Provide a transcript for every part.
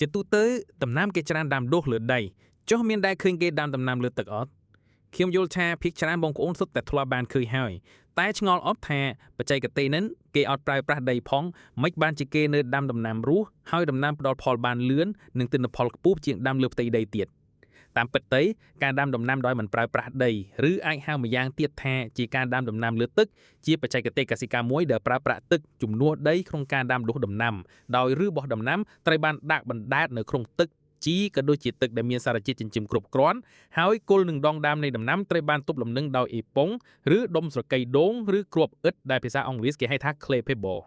ជាទូទៅដំណាំគេច្រើនដាំដុះលើដីចុះមានដែរឃើញគេដាំដំណាំលើទឹកអត់ខ្ញុំយល់ថាភាគច្រើនបងប្អូនសុទ្ធតែធ្លាប់បានឃើញហើយតែឆ្ងល់អត់ថាបច្ចេកទេសហ្នឹងគេអត់ប្រើប្រាស់ដីផងមិនបានជាគេនៅដាំដំណាំរស់ហើយដំណាំផ្ដល់ផលបានលឿននិងទិន្នផលខ្ពស់ជាងដាំលើផ្ទៃដីទៀតតាមពិតទៅការដាំដំណាំដោយមិនប្រើប្រាស់ដីឬអាចហៅម្យ៉ាងទៀតថាជាការដាំដំណាំលើទឹកជាបច្ចេកទេសកសិកម្មមួយដែលប្រើប្រាស់ទឹកជំនួសដីក្នុងការដាំដុះដំណាំដោយឬបោះដំណាំត្រូវបានដាក់បណ្ដែតនៅក្នុងទឹកជីក៏ដូចជាទឹកដែលមានសារជាតិចិញ្ចឹមគ្រប់គ្រាន់ហើយគល់នឹងដងដើមនៃដំណាំត្រូវបានទប់លំនឹងដោយអេប៉ុងឬដុំស្រកីដូងឬគ្រាប់ឥដ្ឋដែលភាសាអង់គ្លេសគេហៅថា clay pebble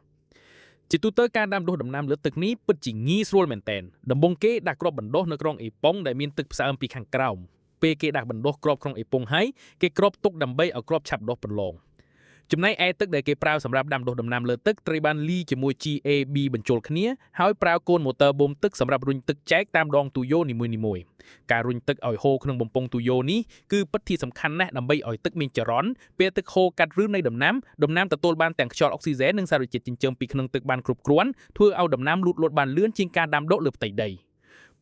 ជាទូទៅការដាំដុះដំណាំលើទឹកនេះពិតជាងាយស្រួលមែនទែនដំបូងគេដាក់គ្រាប់បណ្ដុះនៅក្នុងអេប៉ុងដែលមានទឹកផ្សើមពីខាងក្រោមពេលគេដាក់បណ្ដុះគ្រាប់ក្នុងអេប៉ុងហើយគេគ្របទុកដើម្បីឲ្យគ្រាប់ឆាប់ដុះប្រឡងចំណែកឯទឹកដែលគេប្រើសម្រាប់ដាំដុះដំណាំលើទឹកត្រូវបានលីជាមួយ GAB បញ្ចូលគ្នាហើយប្រើកូនម៉ូទ័របូមទឹកសម្រាប់រុញទឹកចែកតាមដងទូយ៉ូនីមួយៗការរុញទឹកឲ្យហូរក្នុងបំពង់ទូយ៉ូនេះគឺពិតជាសំខាន់ណាស់ដើម្បីឲ្យទឹកមានចរន្តពេលទឹកហូរកាត់ឬនៃដំណាំទទួលបានទាំងខ្យល់អុកស៊ីហ្សែននិងសារជាតិចិញ្ចឹមពីក្នុងទឹកបានគ្រប់គ្រាន់ធ្វើឲ្យដំណាំលូតលាស់បានលឿនជាងការដាំដុះលើផ្ទៃដី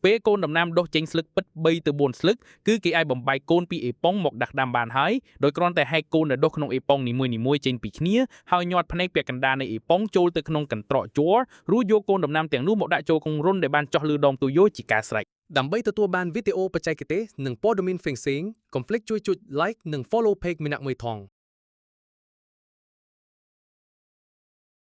ពេលកូនដំណាំដុះចេញស្លឹកពិត3ទៅ4ស្លឹកគឺគេអាចបំបែកកូនពីអេប៉ុងមកដាក់ដាំបានហើយដោយគ្រាន់តែហែកកូនដែលដុះក្នុងអេប៉ុងនីមួយៗចេញពីគ្នាហើយញាត់ភ្នែកពាក់កណ្ដាលនៃអេប៉ុងចូលទៅក្នុងកន្ត្រកជ័ររួចយកកូនដំណាំទាំងនោះមកដាក់ចូលក្នុងរុនដែលបានចោះលើដងទូយ៉ូជាការស្រេចដើម្បីទទួលបានវីដេអូបច្ចេកទេសនិងព័ត៌មានផ្សេងៗកុំភ្លេចជួយចុច like និង follow page មីណាក់មួយថង